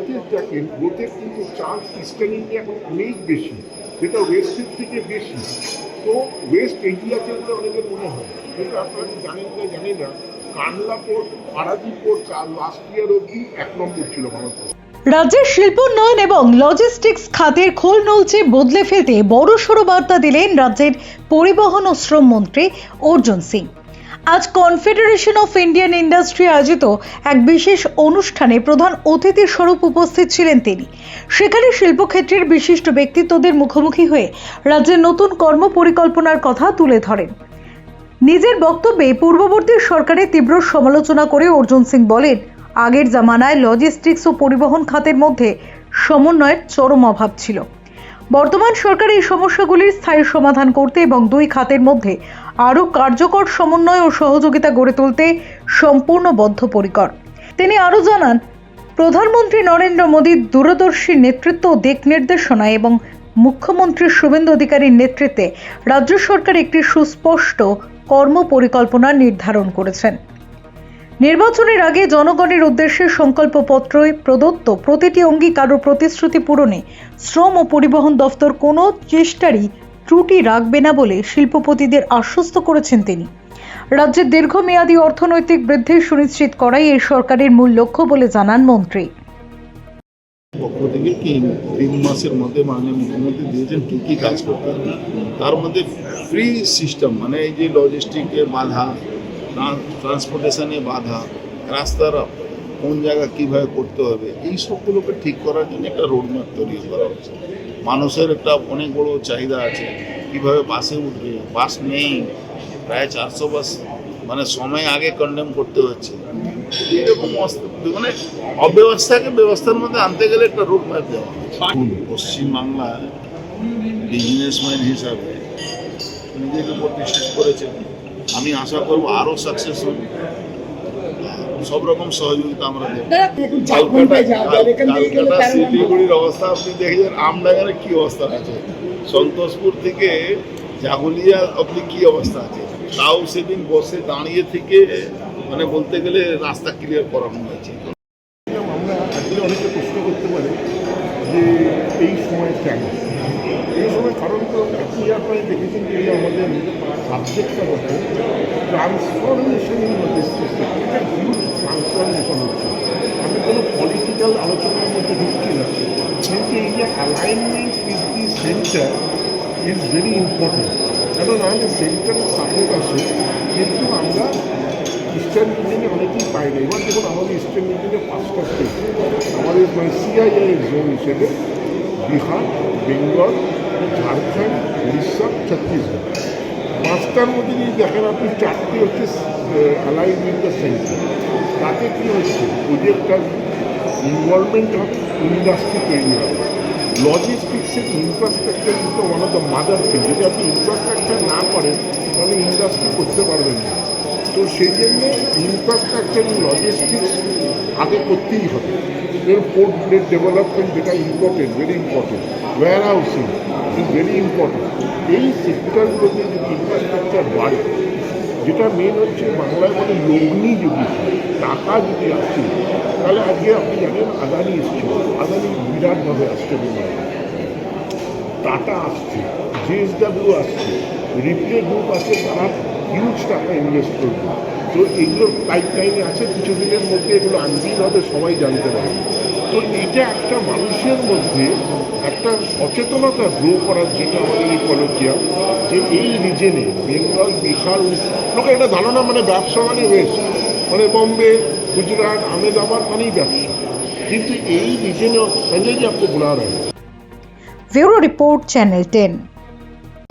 গ্রোথের দেখেন, গ্রোথের কিন্তু চান্স ইস্টার্ন ইন্ডিয়া এখন অনেক বেশি, যেটা ওয়েস্টের থেকে বেশি। তো ওয়েস্ট এগিয়ে আছে বলে অনেকের মনে হয়, কিন্তু আপনারা জানেন না জানি না, Kandla port, Paradip port last year অবধি 1 নম্বর ছিল ভারতের। রাজ্যের শিল্পোন্নয়ন এবং লজিস্টিক্স খাতের খোল নলচে বদলে ফেলতে বড়সড় বার্তা দিলেন রাজ্যের পরিবহন ও শ্রম মন্ত্রী অর্জুন সিং। আজ কনফেডারেশন অফ ইন্ডিয়ান ইন্ডাস্ট্রি আয়োজিত এক বিশেষ অনুষ্ঠানে প্রধান অতিথি স্বরূপ উপস্থিত ছিলেন তিনি। সেখানে শিল্পক্ষেত্রের বিশিষ্ট ব্যক্তিত্বদের মুখোমুখি হয়ে রাজ্যের নতুন কর্ম পরিকল্পনার কথা তুলে ধরেন। নিজের বক্তব্যে পূর্ববর্তী সরকারের তীব্র সমালোচনা করে অর্জুন সিং বলেন, আগের জামানায় লজিস্টিক্স ও পরিবহন খাতের মধ্যে সমন্বয়ের চরম অভাব ছিল। বর্তমান সরকার এই সমস্যাগুলির স্থায়ী সমাধান করতে এবং দুই খাতের মধ্যে আরও কার্যকর সমন্বয় ও সহযোগিতা গড়ে তুলতে সম্পূর্ণ বদ্ধপরিকর। তিনি আরও জানান, প্রধানমন্ত্রী নরেন্দ্র মোদীর দূরদর্শী নেতৃত্ব ও দিক নির্দেশনায় এবং মুখ্যমন্ত্রী শুভেন্দু অধিকারীর নেতৃত্বে রাজ্য সরকার একটি সুস্পষ্ট কর্ম পরিকল্পনা নির্ধারণ করেছেন। নির্বাচনের আগে জনগণের উদ্দেশ্যে সংকল্পপত্রে প্রদত্ত প্রতিটি অঙ্গীকার ও প্রতিশ্রুতি পূরণে শ্রম ও পরিবহন দফতর কোনো চেষ্টারই ত্রুটি রাখবে না বলে শিল্পপতিদের আশ্বস্ত করেছেন তিনি। রাজ্যের দীর্ঘমেয়াদী অর্থনৈতিক বৃদ্ধি সুনিশ্চিত করাই এই সরকারের মূল লক্ষ্য বলে জানান মন্ত্রী। পক্ষ থেকে 3 মাসের মধ্যে মাননীয় মুখ্যমন্ত্রী দিয়েছেন কী কী কাজ করতে হবে। তার মধ্যে ফ্রি সিস্টেম, মানে এই যে লজিস্টিকে বাধা, ট্রান্সপোর্টেশনে বাধা, রাস্তার কোন জায়গা কীভাবে করতে হবে, এই সবগুলোকে ঠিক করার জন্য একটা রোডম্যাপ তৈরি করা হচ্ছে। মানুষের একটা অনেক বড় চাহিদা আছে, কীভাবে বাসে উঠবে, বাস নেই, প্রায় 400 বাস মানে সময় আগে কন্ডেম করতে হচ্ছে। এরকম মানে অব্যবস্থাকে ব্যবস্থার মধ্যে আনতে গেলে একটা রোড ম্যাপ দেওয়া। পশ্চিমবাংলায় বিজনেসম্যান হিসাবে নিজেকে প্রতিষ্ঠিত করেছে। আমি আশা করবো আরও সাকসেস হবে, সব রকম সহযোগিতা আমরা দেব। ক্যালকাটা শিলিগুড়ির অবস্থা আপনি দেখেছেন, আমডাঙ্গার কি অবস্থা আছে, সন্তোষপুর থেকে জাগুলিয়া অবধি কি অবস্থা আছে, তাও সেদিন বসে দাঁড়িয়ে থেকে মানে বলতে গেলে রাস্তা ক্লিয়ার করানো হয়েছে। আমরা আজকে অনেকে প্রশ্ন করতে পারে যে এই সময় কেন, এই সময় কারণ তো আপনি আপনারা দেখেছেন যে আমাদের সাবজেক্টটা হচ্ছে ট্রান্সফরমেশন ইন লজিস্টিক্স, এটা হিউজ ট্রান্সফরমেশন হচ্ছে। আমি কোনো পলিটিক্যাল আলোচনার মধ্যে ঢুকছি না, কিন্তু এই যে alignment with the centre is very important. কারণ আমাদের সেন্টারের সাপোর্ট আছে, কিন্তু আমরা ইস্টার্ন ইন্ডিয়ানে অনেকেই পাই না। এবার দেখুন আমাদের ইস্টার্ন ইন্ডিয়ানে 5টা স্টেট, আমাদের মানে সিআইআই জোন হিসেবে বিহার, বেঙ্গল, ঝাড়খণ্ড, উড়িষ্যা, ছত্তিশগড়। 5টার মধ্যে যদি দেখেন আপনি 4টি হচ্ছে অ্যালাইন উইথ দ্য সেন্টার। তাতে কী হচ্ছে, প্রজেক্টটার ইনভলভমেন্ট হবে, ইন্ডাস্ট্রি তৈরি হবে। লজিস্টিক্সের ইনফ্রাস্ট্রাকচার কিন্তু one of the mother thing. যদি আপনি ইনফ্রাস্ট্রাকচার না করেন তাহলে ইন্ডাস্ট্রি করতে পারবেন না। তো সেই জন্যে ইনফ্রাস্ট্রাকচার লজিস্টিক্স আগে করতেই হবে। এর পোর্ট ডেভেলপমেন্ট যেটা important, very important, warehousing is very important. এই সেক্টরগুলোতে যদি ইনফ্রাস্ট্রাকচার বাড়ে, যেটা মেন হচ্ছে বাংলায় বলে লগ্নি যদি টাকা যদি আসছে, তাহলে আজকে আপনি জানেন আদানি এসছে, আদানি বিরাটভাবে আসছে, টাটা আসছে, জেএসডব্লিউ আসছে, রিপ্লে গ্রুপ আছে, তারা হিউজ টাকা ইনভেস্ট করবে। তো এগুলো পাইপলাইনে আছে, কিছু দিনের মধ্যে এগুলো আনবিল হবে, সবাই জানতে পারবে। তো এটা একটা মানুষের মধ্যে একটা সচেতনতা গ্রো করার জন্য আমাদের এই কলেজিয়াম, যে এই রিজেনে বেঙ্গল, বিহার, লোকের একটা ধারণা মানে ব্যবসা মানে ওয়েস্ট, মানে বম্বে, গুজরাট, আহমেদাবাদ মানেই ব্যবসা, কিন্তু এই রিজেনেও সঞ্জয় জি আপনি বুলা রहे हैं। Bureau report, channel 10।